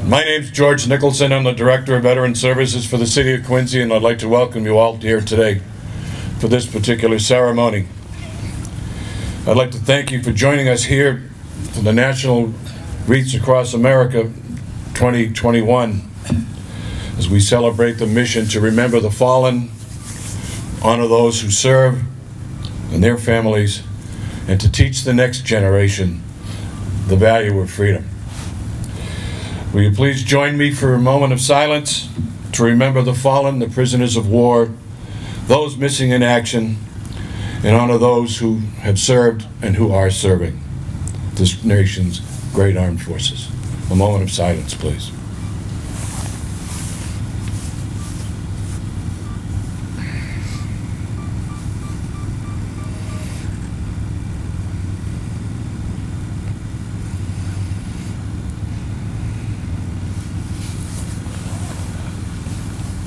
My name's George Nicholson. I'm the Director of Veteran Services for the City of Quincy, and I'd like to welcome you all here today for this particular ceremony. I'd like to thank you for joining us here for the National Wreaths Across America 2021 as we celebrate the mission to remember the fallen, honor those who serve and their families, and to teach the next generation the value of freedom. Will you please join me for a moment of silence to remember the fallen, the prisoners of war, those missing in action, and honor those who have served and who are serving this nation's great armed forces. A moment of silence, please.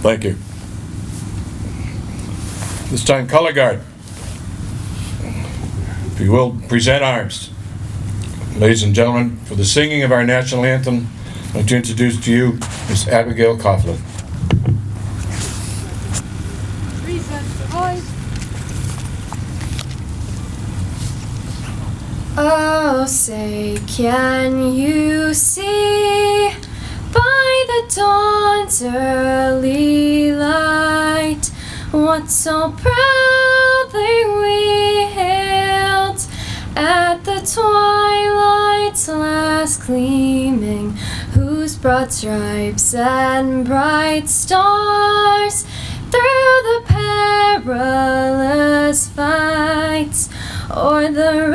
Thank you. This time, Color Guard. If you will, present arms. Ladies and gentlemen, for the singing of our national anthem, I'd like to introduce to you Miss Abigail Coughlin. Oh, say, can you see by the dawn's early light what so proudly we hailed at the twilight's last gleaming, whose broad stripes and bright stars through the perilous fights o'er the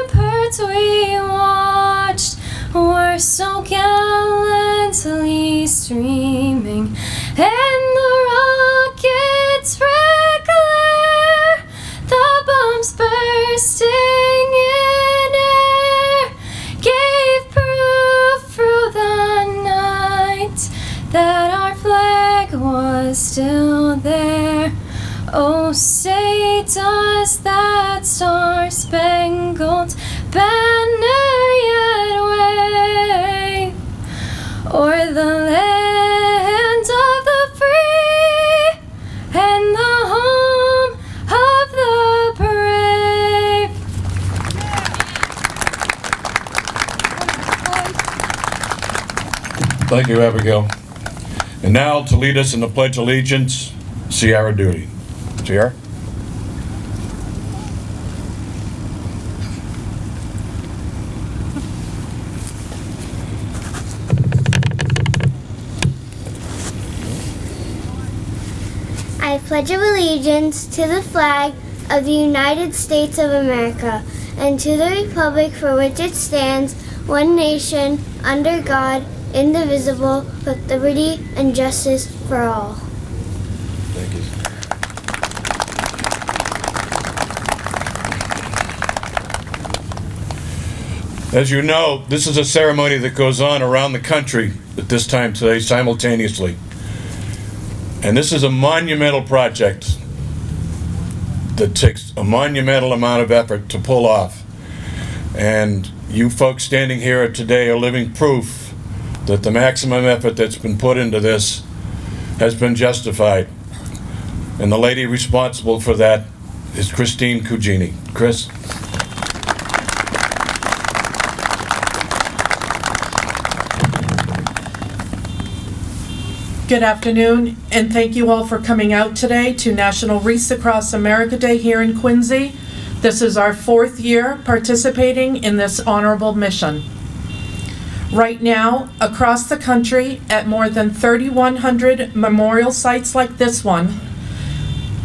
ramparts we watched were so gallantly streaming, and the rockets' red glare, the bombs bursting in air, gave proof through the night that our flag was still there. Oh, say, does that star-spangled banner yet wave o'er the land of the free and the home of the brave? Thank you, Abigail. And now, to lead us in the Pledge of Allegiance, Sierra Duty. Sierra? I pledge allegiance to the flag of the United States of America and to the republic for which it stands, one nation, under God, indivisible, with liberty and justice for all. Thank you. As you know, this is a ceremony that goes on around the country at this time today simultaneously. And this is a monumental project that takes a monumental amount of effort to pull off. And you folks standing here today are living proof that the maximum effort that's been put into this has been justified. And the lady responsible for that is Christine Cugini. Chris? Good afternoon, and thank you all for coming out today to National Wreaths Across America Day here in Quincy. This is our 4th year participating in this honorable mission. Right now, across the country, at more than 3,100 memorial sites like this one,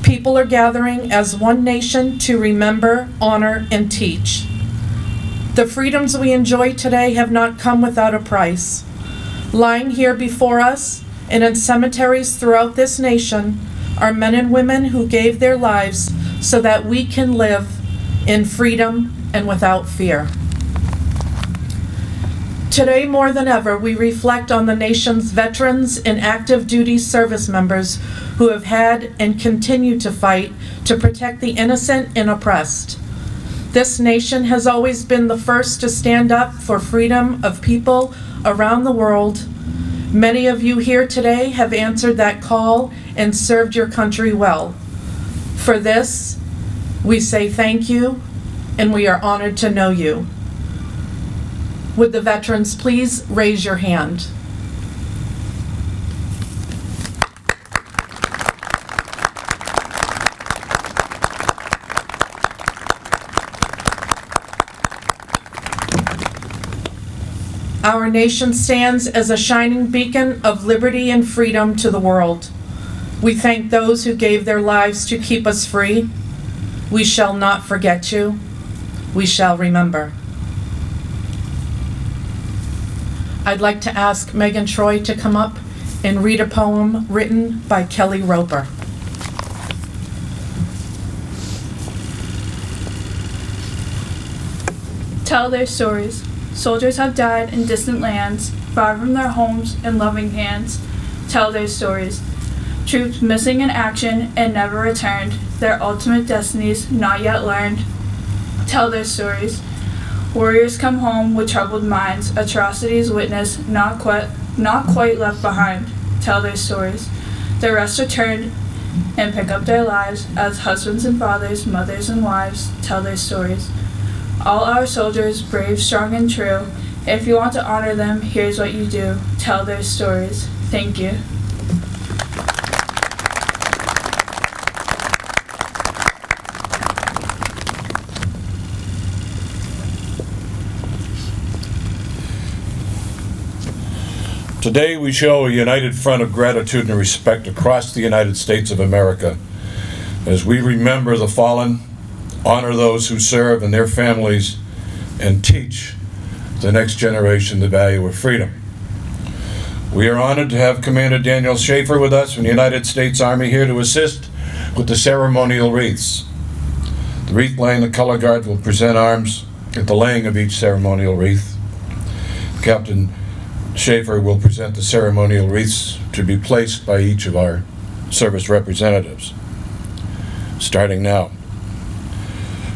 people are gathering as one nation to remember, honor, and teach. The freedoms we enjoy today have not come without a price. Lying here before us, and in cemeteries throughout this nation, are men and women who gave their lives so that we can live in freedom and without fear. Today, more than ever, we reflect on the nation's veterans and active duty service members who have had and continue to fight to protect the innocent and oppressed. This nation has always been the first to stand up for freedom of people around the world. Many of you here today have answered that call and served your country well. For this, we say thank you, and we are honored to know you. Would the veterans please raise your hand? Our nation stands as a shining beacon of liberty and freedom to the world. We thank those who gave their lives to keep us free. We shall not forget you. We shall remember. I'd like to ask Megan Troy to come up and read a poem written by Kelly Roper. Tell their stories. Soldiers have died in distant lands, far from their homes and loving hands. Tell their stories. Troops missing in action and never returned, their ultimate destinies not yet learned. Tell their stories. Warriors come home with troubled minds, atrocities witnessed, not quite left behind. Tell their stories. The rest return and pick up their lives as husbands and fathers, mothers and wives. Tell their stories. All our soldiers, brave, strong, and true. If you want to honor them, here's what you do. Tell their stories. Thank you. Today we show a united front of gratitude and respect across the United States of America as we remember the fallen, honor those who serve and their families, and teach the next generation the value of freedom. We are honored to have Commander Daniel Schaefer with us from the United States Army here to assist with the ceremonial wreaths. The wreath laying, the color guard will present arms at the laying of each ceremonial wreath. Captain Schaefer will present the ceremonial wreaths to be placed by each of our service representatives. Starting now.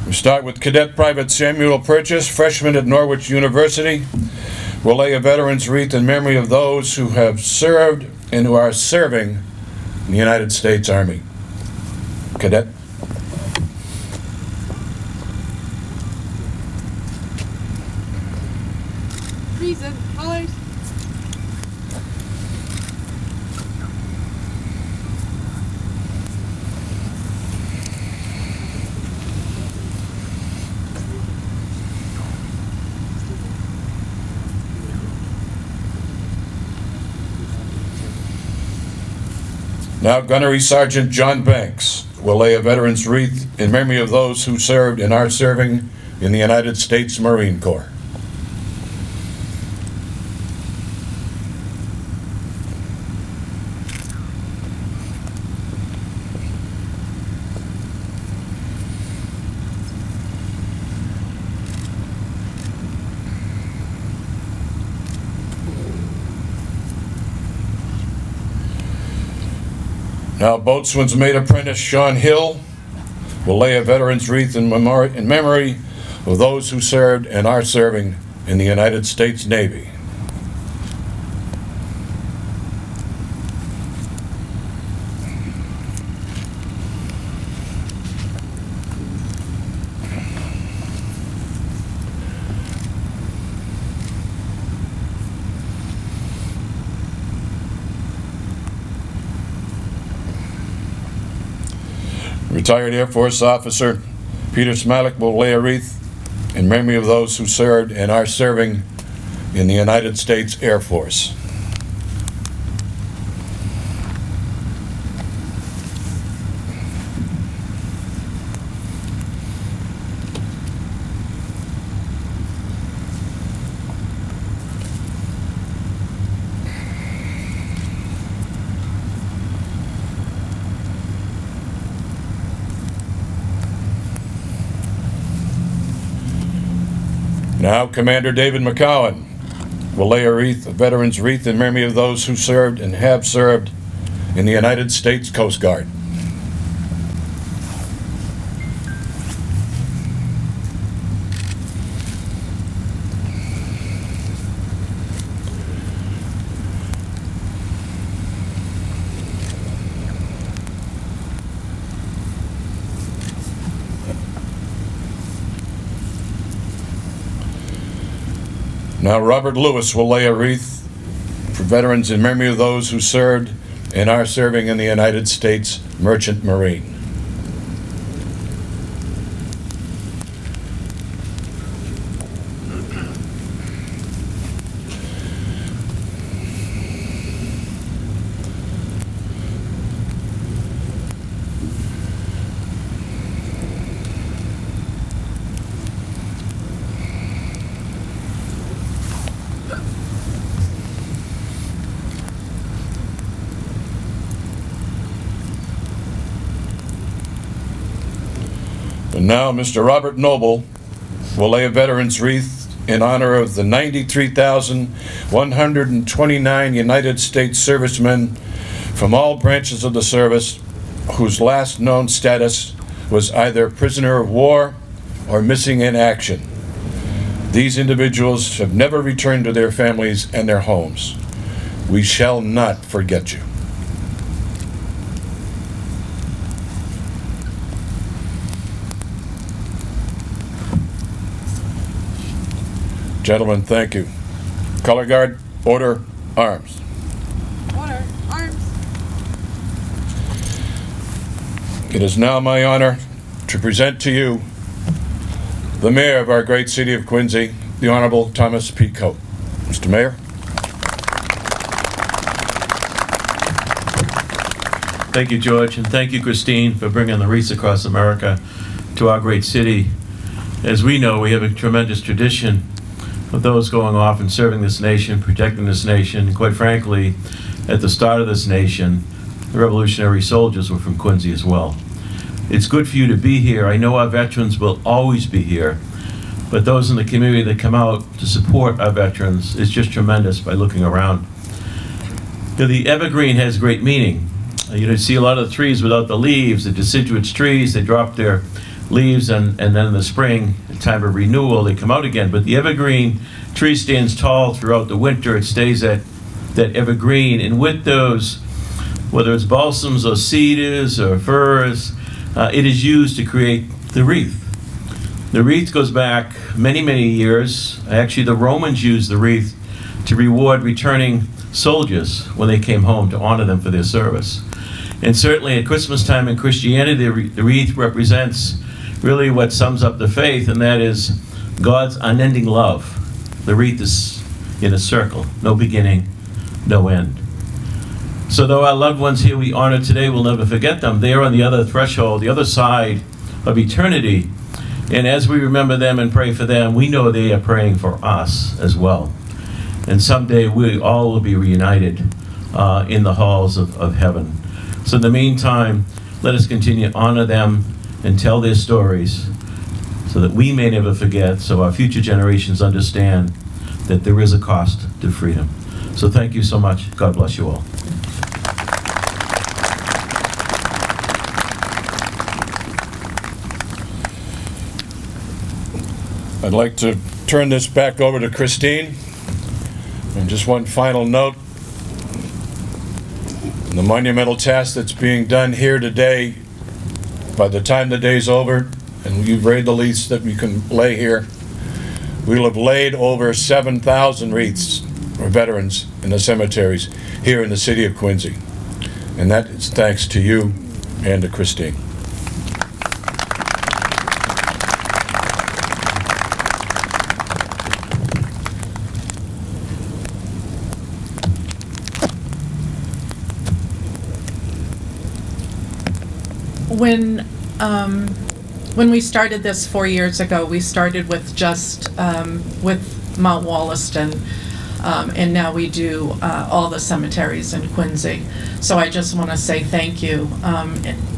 We start with Cadet Private Samuel Purchase, freshman at Norwich University. We'll lay a veteran's wreath in memory of those who have served and who are serving in the United States Army. Cadet. Reason, colors. Now Gunnery Sergeant John Banks will lay a veteran's wreath in memory of those who served and are serving in the United States Marine Corps. Now, Boatswain's Mate Apprentice Sean Hill will lay a veteran's wreath in memory of those who served and are serving in the United States Navy. Retired Air Force Officer Peter Smalek will lay a wreath in memory of those who served and are serving in the United States Air Force. Now, Commander David McCowan will lay a veteran's wreath in memory of those who served and have served in the United States Coast Guard. Now Robert Lewis will lay a wreath for veterans in memory of those who served and are serving in the United States Merchant Marine. And now Mr. Robert Noble will lay a veteran's wreath in honor of the 93,129 United States servicemen from all branches of the service whose last known status was either prisoner of war or missing in action. These individuals have never returned to their families and their homes. We shall not forget you. Gentlemen, thank you. Color Guard, order, arms. Order. Arms. It is now my honor to present to you the mayor of our great city of Quincy, the Honorable Thomas P. Coate. Mr. Mayor. Thank you, George, and thank you, Christine, for bringing the Wreaths Across America to our great city. As we know, we have a tremendous tradition of those going off and serving this nation, protecting this nation. And quite frankly, at the start of this nation, the Revolutionary soldiers were from Quincy as well. It's good for you to be here. I know our veterans will always be here, but those in the community that come out to support our veterans is just tremendous by looking around. The evergreen has great meaning. You see a lot of the trees without the leaves, the deciduous trees, they drop their leaves and then in the spring, time of renewal, they come out again. But the evergreen tree stands tall throughout the winter. It stays at that evergreen. And with those, whether it's balsams or cedars or firs, it is used to create the wreath. The wreath goes back many, many years. Actually, the Romans used the wreath to reward returning soldiers when they came home, to honor them for their service. And certainly at Christmas time in Christianity, the wreath represents really what sums up the faith, and that is God's unending love. The wreath is in a circle, no beginning, no end. So though our loved ones here we honor today, we'll never forget them. They are on the other threshold, the other side of eternity. And as we remember them and pray for them, we know they are praying for us as well. And someday we all will be reunited in the halls of heaven. So in the meantime, let us continue to honor them and tell their stories so that we may never forget, so our future generations understand that there is a cost to freedom. So thank you so much. God bless you all. I'd like to turn this back over to Christine. And just one final note. The monumental task that's being done here today, by the time the day's over and you've laid the wreaths that we can lay here, we'll have laid over 7,000 wreaths for veterans in the cemeteries here in the city of Quincy. And that is thanks to you and to Christine. When we started this 4 years ago, we started with just with Mount Wollaston, and now we do all the cemeteries in Quincy. So I just want to say thank you.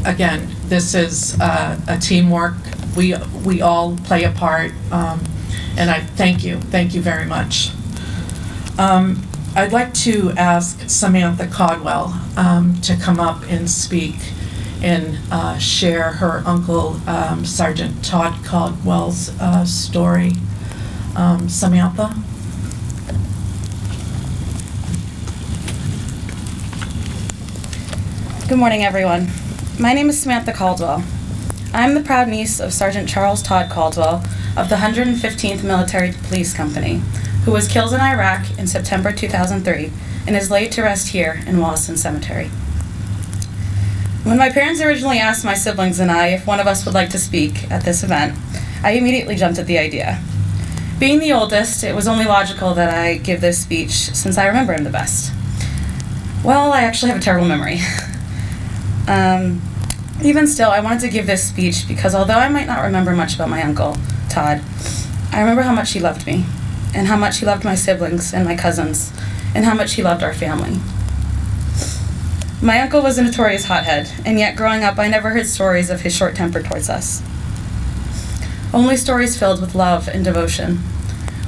Again, this is a teamwork. We all play a part, and I thank you very much. I'd like to ask Samantha Caldwell to come up and speak and share her uncle, Sergeant Todd Caldwell's story. Samantha? Good morning, everyone. My name is Samantha Caldwell. I'm the proud niece of Sergeant Charles Todd Caldwell of the 115th Military Police Company, who was killed in Iraq in September 2003 and is laid to rest here in Wollaston Cemetery. When my parents originally asked my siblings and I if one of us would like to speak at this event, I immediately jumped at the idea. Being the oldest, it was only logical that I give this speech since I remember him the best. Well, I actually have a terrible memory. Even still, I wanted to give this speech because although I might not remember much about my uncle, Todd, I remember how much he loved me, and how much he loved my siblings and my cousins, and how much he loved our family. My uncle was a notorious hothead, and yet growing up I never heard stories of his short temper towards us. Only stories filled with love and devotion.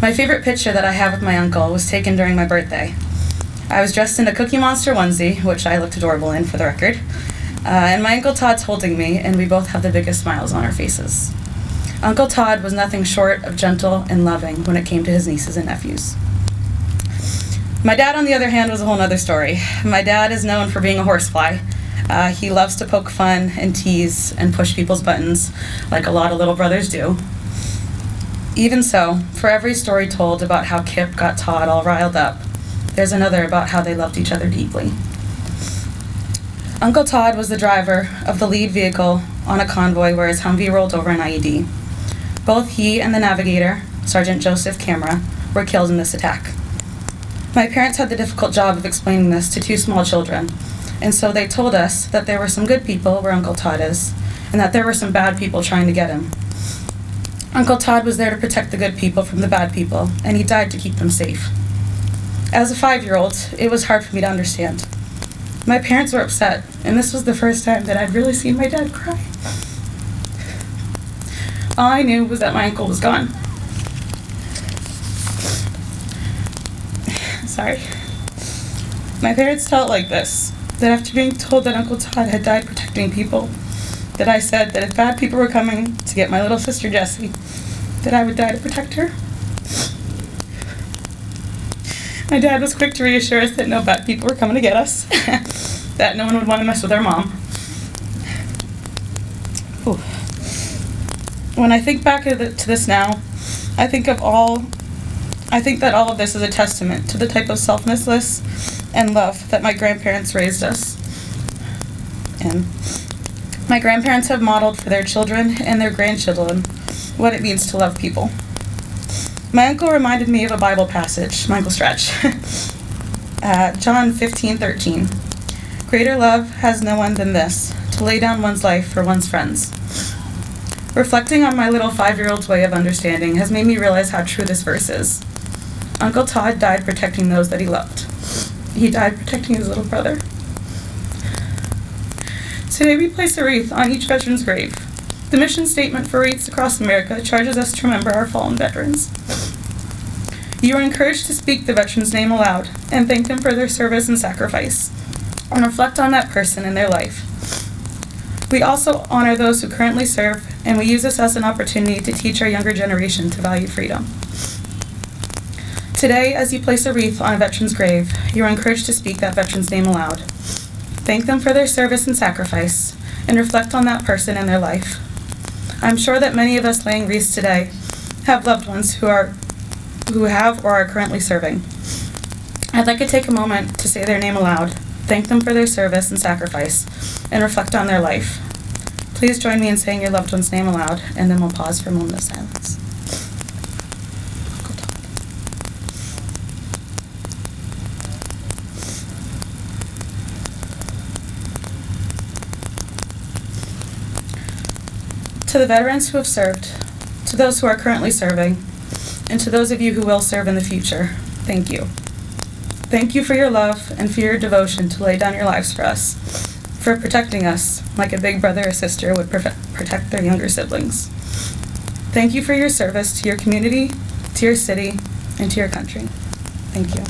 My favorite picture that I have with my uncle was taken during my birthday. I was dressed in a Cookie Monster onesie, which I looked adorable in for the record, and my Uncle Todd's holding me, and we both have the biggest smiles on our faces. Uncle Todd was nothing short of gentle and loving when it came to his nieces and nephews. My dad, on the other hand, was a whole other story. My dad is known for being a horsefly. He loves to poke fun and tease and push people's buttons, like a lot of little brothers do. Even so, for every story told about how Kip got Todd all riled up, there's another about how they loved each other deeply. Uncle Todd was the driver of the lead vehicle on a convoy where his Humvee rolled over an IED. Both he and the navigator, Sergeant Joseph Camera, were killed in this attack. My parents had the difficult job of explaining this to two small children, and so they told us that there were some good people where Uncle Todd is, and that there were some bad people trying to get him. Uncle Todd was there to protect the good people from the bad people, and he died to keep them safe. As a 5-year-old, it was hard for me to understand. My parents were upset, and this was the first time that I'd really seen my dad cry. All I knew was that my uncle was gone. Sorry. My parents tell it like this, that after being told that Uncle Todd had died protecting people, that I said that if bad people were coming to get my little sister Jessie, that I would die to protect her. My dad was quick to reassure us that no bad people were coming to get us, that no one would want to mess with our mom. Ooh. When I think back to this now, I think that all of this is a testament to the type of selflessness and love that my grandparents raised us in. My grandparents have modeled for their children and their grandchildren what it means to love people. My uncle reminded me of a Bible passage, Michael Stretch, John 15:13. Greater love has no one than this, to lay down one's life for one's friends. Reflecting on my little 5-year-old's way of understanding has made me realize how true this verse is. Uncle Todd died protecting those that he loved. He died protecting his little brother. Today we place a wreath on each veteran's grave. The mission statement for Wreaths Across America charges us to remember our fallen veterans. You are encouraged to speak the veteran's name aloud and thank them for their service and sacrifice, and reflect on that person in their life. We also honor those who currently serve, and we use this as an opportunity to teach our younger generation to value freedom. Today, as you place a wreath on a veteran's grave, you are encouraged to speak that veteran's name aloud. Thank them for their service and sacrifice, and reflect on that person in their life. I'm sure that many of us laying wreaths today have loved ones who have or are currently serving. I'd like to take a moment to say their name aloud, thank them for their service and sacrifice, and reflect on their life. Please join me in saying your loved one's name aloud, and then we'll pause for a moment of silence. To the veterans who have served, to those who are currently serving, and to those of you who will serve in the future, thank you. Thank you for your love and for your devotion to lay down your lives for us, for protecting us like a big brother or sister would protect their younger siblings. Thank you for your service to your community, to your city, and to your country. Thank you.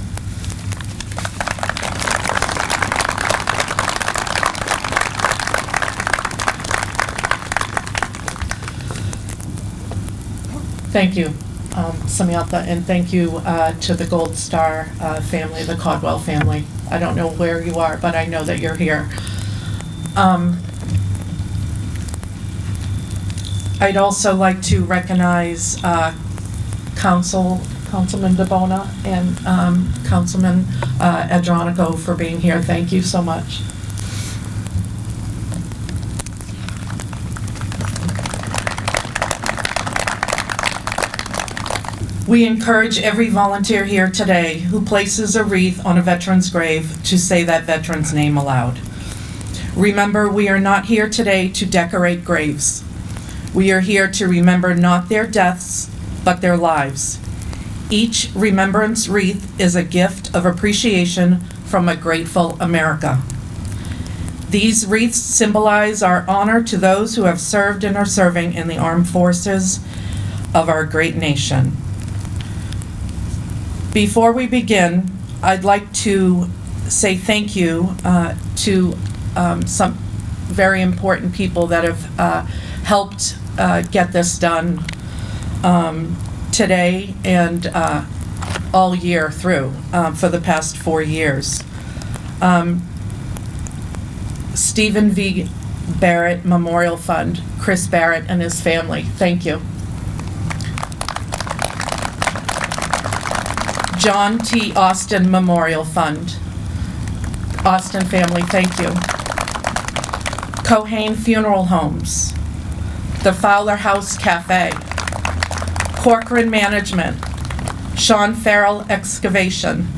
Thank you, Samantha, and thank you to the Gold Star family, the Caldwell family. I don't know where you are, but I know that you're here. I'd also like to recognize Councilman Councilman DeBona and Councilman Adronico for being here. Thank you so much. We encourage every volunteer here today who places a wreath on a veteran's grave to say that veteran's name aloud. Remember, we are not here today to decorate graves. We are here to remember not their deaths, but their lives. Each remembrance wreath is a gift of appreciation from a grateful America. These wreaths symbolize our honor to those who have served and are serving in the armed forces of our great nation. Before we begin, I'd like to say thank you to some very important people that have helped get this done today and all year through for the past 4 years. Stephen V. Barrett Memorial Fund, Chris Barrett and his family, thank you. John T. Austin Memorial Fund, Austin family, thank you. Cohane Funeral Homes, the Fowler House Cafe, Corcoran Management, Sean Farrell Excavation,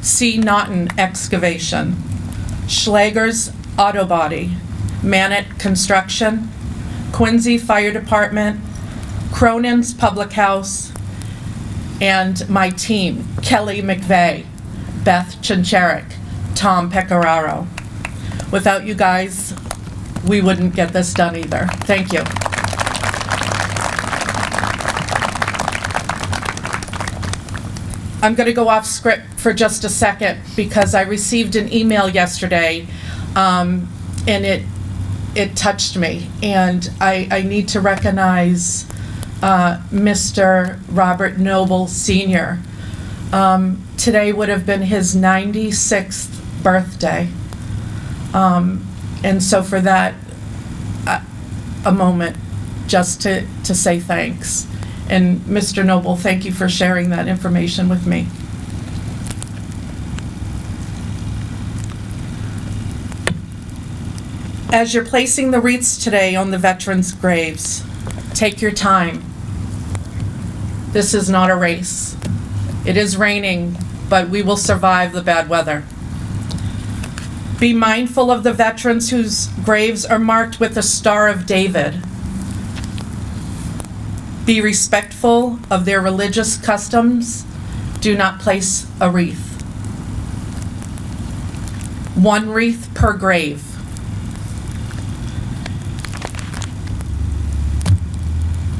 C. Naughton Excavation, Schlager's Auto Body, Manette Construction, Quincy Fire Department, Cronin's Public House, and my team, Kelly McVeigh, Beth Chincherick, Tom Pecoraro. Without you guys, we wouldn't get this done either. Thank you. I'm going to go off script for just a second because I received an email yesterday and it touched me, and I need to recognize Mr. Robert Noble Sr. Today would have been his 96th birthday. And so for that, a moment just to say thanks. And Mr. Noble, thank you for sharing that information with me. As you're placing the wreaths today on the veterans' graves, take your time. This is not a race. It is raining, but we will survive the bad weather. Be mindful of the veterans whose graves are marked with the Star of David. Be respectful of their religious customs. Do not place a wreath. 1 wreath per grave.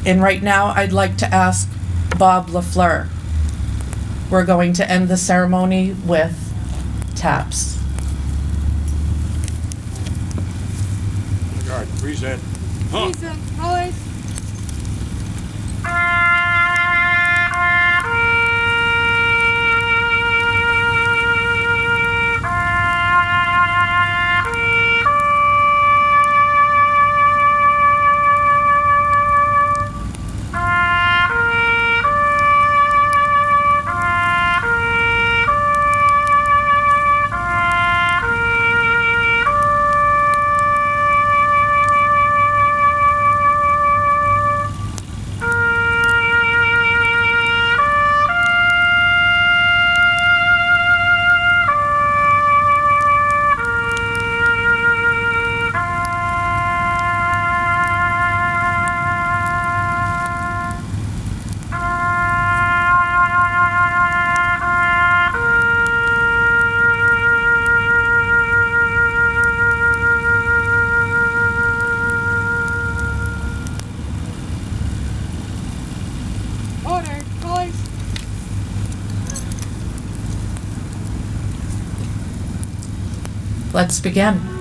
And right now, I'd like to ask Bob LaFleur. We're going to end the ceremony with taps. Guard, reset. Reason, always. Order, boys. Let's begin.